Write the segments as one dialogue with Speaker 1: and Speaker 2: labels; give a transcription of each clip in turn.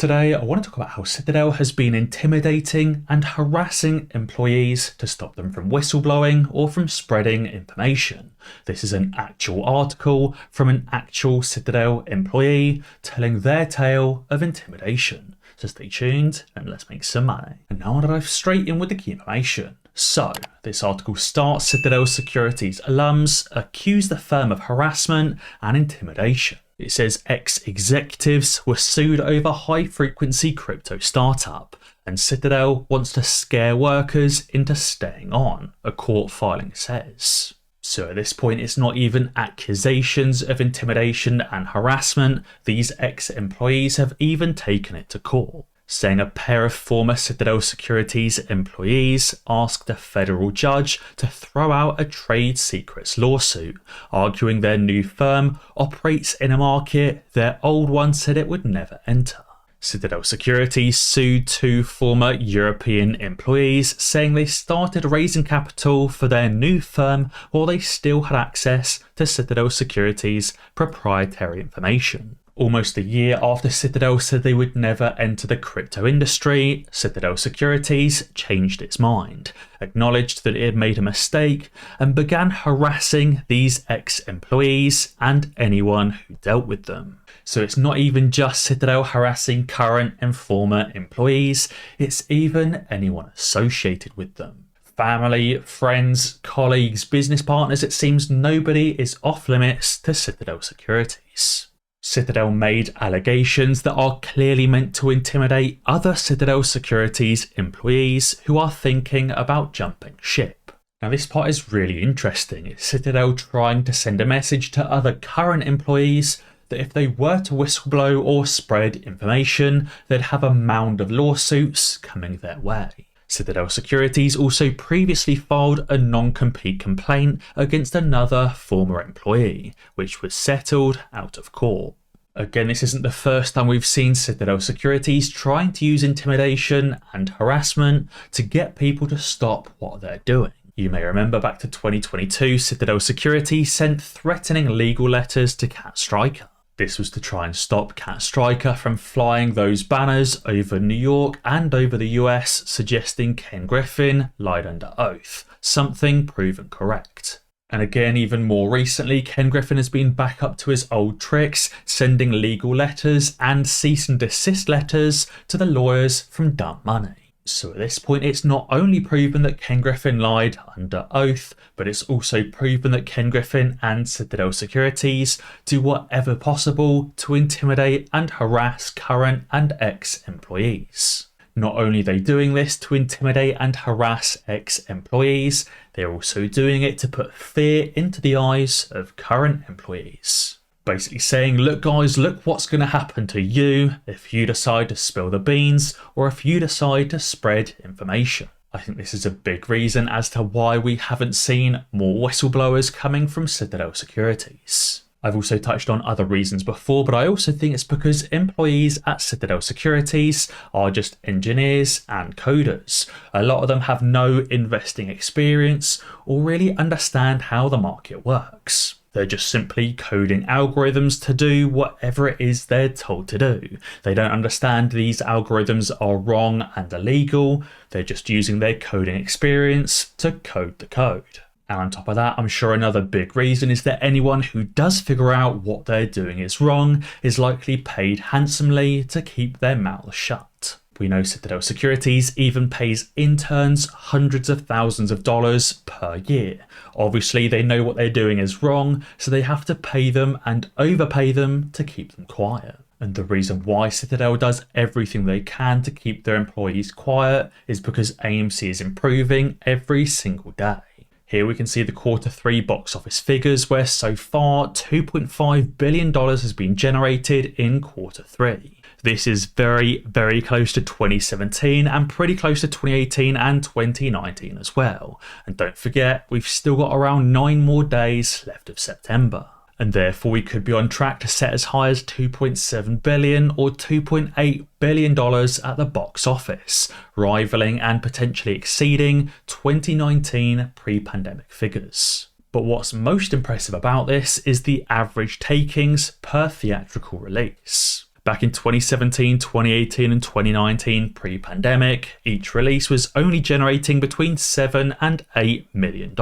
Speaker 1: Today, I want to talk about how Citadel has been intimidating and harassing employees to stop them from whistleblowing or from spreading information. This is an actual article from an actual Citadel employee telling their tale of intimidation. So stay tuned and let's make some money. And now I'll dive straight in with the key information. So, this article starts Citadel Securities alums accuse the firm of harassment and intimidation. It says ex-executives were sued over high-frequency crypto startup, and Citadel wants to scare workers into staying on, a court filing says. So at this point, it's not even accusations of intimidation and harassment. These ex-employees have even taken it to court, saying a pair of former Citadel Securities employees asked a federal judge to throw out a trade secrets lawsuit, arguing their new firm operates in a market their old one said it would never enter. Citadel Securities sued two former European employees, saying they started raising capital for their new firm while they still had access to Citadel Securities' proprietary information. Almost a year after Citadel said they would never enter the crypto industry, Citadel Securities changed its mind, acknowledged that it had made a mistake, and began harassing these ex-employees and anyone who dealt with them. So it's not even just Citadel harassing current and former employees, it's even anyone associated with them. Family, friends, colleagues, business partners, it seems nobody is off limits to Citadel Securities. Citadel made allegations that are clearly meant to intimidate other Citadel Securities employees who are thinking about jumping ship. Now this part is really interesting. It's Citadel trying to send a message to other current employees that if they were to whistleblow or spread information, they'd have a mound of lawsuits coming their way. Citadel Securities also previously filed a non-compete complaint against another former employee, which was settled out of court. Again, this isn't the first time we've seen Citadel Securities trying to use intimidation and harassment to get people to stop what they're doing. You may remember back to 2022, Citadel Securities sent threatening legal letters to Cat Striker. This was to try and stop Cat Striker from flying those banners over New York and over the US, suggesting Ken Griffin lied under oath, something proven correct. And again, even more recently, Ken Griffin has been back up to his old tricks, sending legal letters and cease and desist letters to the lawyers from Dumb Money. So at this point, it's not only proven that Ken Griffin lied under oath, but it's also proven that Ken Griffin and Citadel Securities do whatever possible to intimidate and harass current and ex-employees. Not only are they doing this to intimidate and harass ex-employees, they're also doing it to put fear into the eyes of current employees. Basically saying, look guys, look what's going to happen to you if you decide to spill the beans or if you decide to spread information. I think this is a big reason as to why we haven't seen more whistleblowers coming from Citadel Securities. I've also touched on other reasons before, but I also think it's because employees at Citadel Securities are just engineers and coders. A lot of them have no investing experience or really understand how the market works. They're just simply coding algorithms to do whatever it is they're told to do. They don't understand these algorithms are wrong and illegal. They're just using their coding experience to code the code. And on top of that, I'm sure another big reason is that anyone who does figure out what they're doing is wrong is likely paid handsomely to keep their mouths shut. We know Citadel Securities even pays interns hundreds of thousands of dollars per year. Obviously, they know what they're doing is wrong, so they have to pay them and overpay them to keep them quiet. And the reason why Citadel does everything they can to keep their employees quiet is because AMC is improving every single day. Here we can see the Q3 box office figures where so far $2.5 billion has been generated in Q3. This is very, very close to 2017 and pretty close to 2018 and 2019 as well. And don't forget, we've still got around 9 more days left of September. And therefore we could be on track to set as high as $2.7 billion or $2.8 billion at the box office, rivaling and potentially exceeding 2019 pre-pandemic figures. But what's most impressive about this is the average takings per theatrical release. Back in 2017, 2018 and 2019, pre-pandemic, each release was only generating between $7 and $8 million.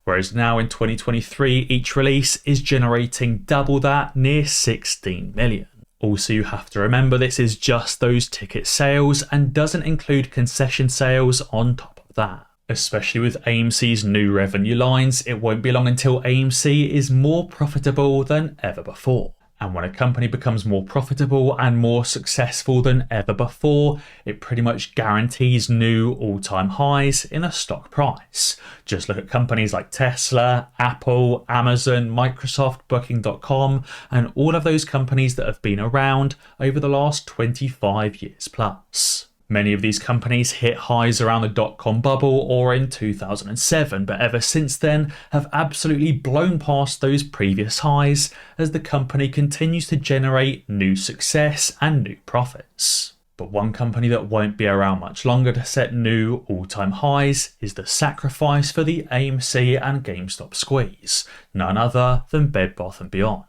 Speaker 1: Whereas now in 2023, each release is generating double that, near 16 million. Also, you have to remember this is just those ticket sales and doesn't include concession sales on top of that. Especially with AMC's new revenue lines, it won't be long until AMC is more profitable than ever before. And when a company becomes more profitable and more successful than ever before, it pretty much guarantees new all-time highs in the stock price. Just look at companies like Tesla, Apple, Amazon, Microsoft, Booking.com, and all of those companies that have been around over the last 25 years plus. Many of these companies hit highs around the dot-com bubble or in 2007, but ever since then have absolutely blown past those previous highs as the company continues to generate new success and new profits. But one company that won't be around much longer to set new all-time highs is the sacrifice for the AMC and GameStop squeeze, none other than Bed Bath & Beyond.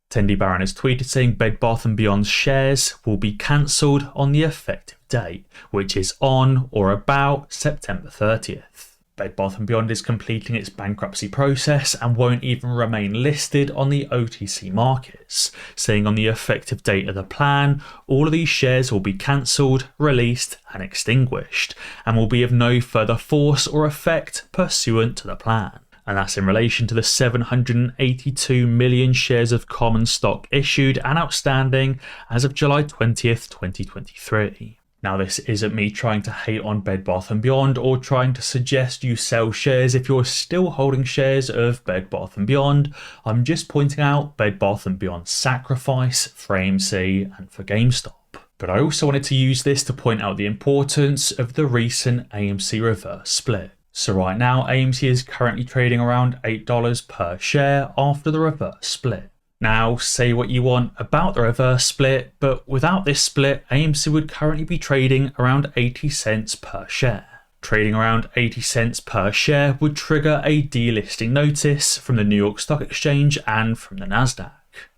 Speaker 1: Tendy Barron has tweeted saying Bed Bath & Beyond's shares will be cancelled on the effective date, which is on or about September 30th. Bed Bath & Beyond is completing its bankruptcy process and won't even remain listed on the OTC markets, saying on the effective date of the plan, all of these shares will be cancelled, released and extinguished, and will be of no further force or effect pursuant to the plan. And that's in relation to the 782 million shares of common stock issued and outstanding as of July 20th, 2023. Now, this isn't me trying to hate on Bed Bath & Beyond or trying to suggest you sell shares if you're still holding shares of Bed Bath & Beyond. I'm just pointing out Bed Bath & Beyond's sacrifice for AMC and for GameStop. But I also wanted to use this to point out the importance of the recent AMC reverse split. So right now, AMC is currently trading around $8 per share after the reverse split. Now, say what you want about the reverse split, but without this split, AMC would currently be trading around 80 cents per share. Trading around 80 cents per share would trigger a delisting notice from the New York Stock Exchange and from the Nasdaq,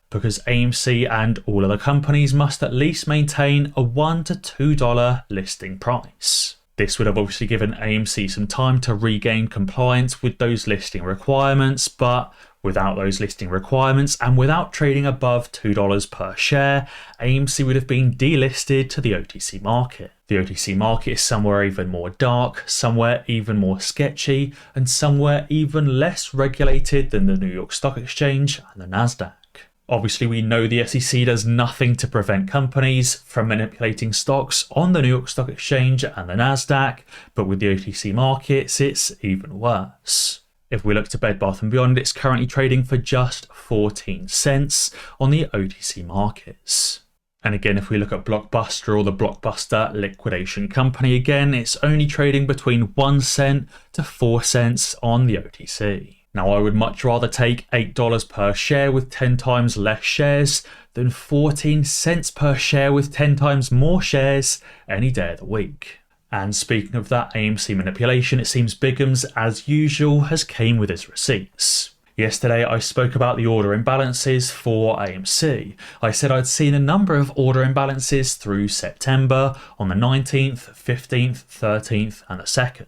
Speaker 1: because AMC and all other companies must at least maintain a $1 to $2 listing price. This would have obviously given AMC some time to regain compliance with those listing requirements, but without those listing requirements and without trading above $2 per share, AMC would have been delisted to the OTC market. The OTC market is somewhere even more dark, somewhere even more sketchy, and somewhere even less regulated than the New York Stock Exchange and the Nasdaq. Obviously, we know the SEC does nothing to prevent companies from manipulating stocks on the New York Stock Exchange and the Nasdaq, but with the OTC markets, it's even worse. If we look to Bed Bath & Beyond, it's currently trading for just 14 cents on the OTC markets. And again, if we look at Blockbuster or the Blockbuster liquidation company, again, it's only trading between 1 cent to 4 cents on the OTC. Now, I would much rather take $8 per share with 10 times less shares than 14 cents per share with 10 times more shares any day of the week. And speaking of that AMC manipulation, it seems Bigham's, as usual, has came with his receipts. Yesterday, I spoke about the order imbalances for AMC. I said I'd seen a number of order imbalances through September on the 19th, 15th, 13th and the 2nd.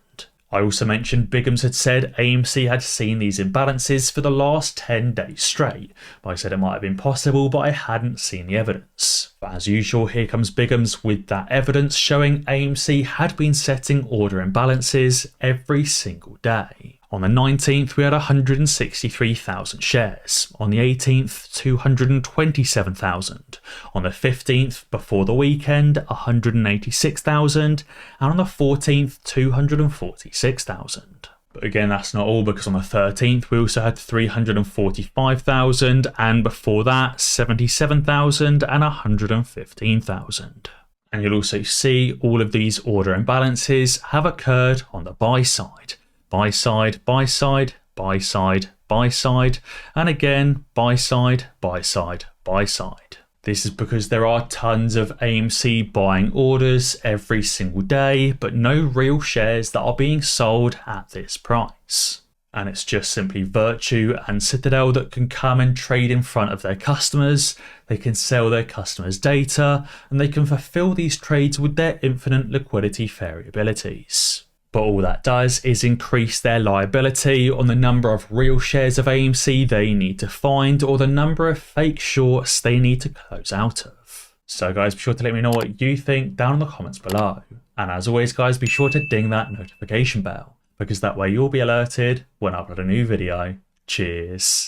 Speaker 1: I also mentioned Bigham's had said AMC had seen these imbalances for the last 10 days straight. I said it might have been possible, but I hadn't seen the evidence. But as usual, here comes Bigham's with that evidence showing AMC had been setting order imbalances every single day. On the 19th, we had 163,000 shares. On the 18th, 227,000. On the 15th, before the weekend, 186,000. And on the 14th, 246,000. But again, that's not all, because on the 13th, we also had 345,000. And before that, 77,000 and 115,000. And you'll also see all of these order imbalances have occurred on the buy side. Buy side, buy side, buy side, buy side, and again, buy side, buy side, buy side. This is because there are tons of AMC buying orders every single day, but no real shares that are being sold at this price. And it's just simply Virtue and Citadel that can come and trade in front of their customers. They can sell their customers' data, and they can fulfill these trades with their infinite liquidity variabilities. But all that does is increase their liability on the number of real shares of AMC they need to find, or the number of fake shorts they need to close out of. So guys, be sure to let me know what you think down in the comments below. And as always guys, be sure to ding that notification bell, because that way you'll be alerted when I upload a new video. Cheers.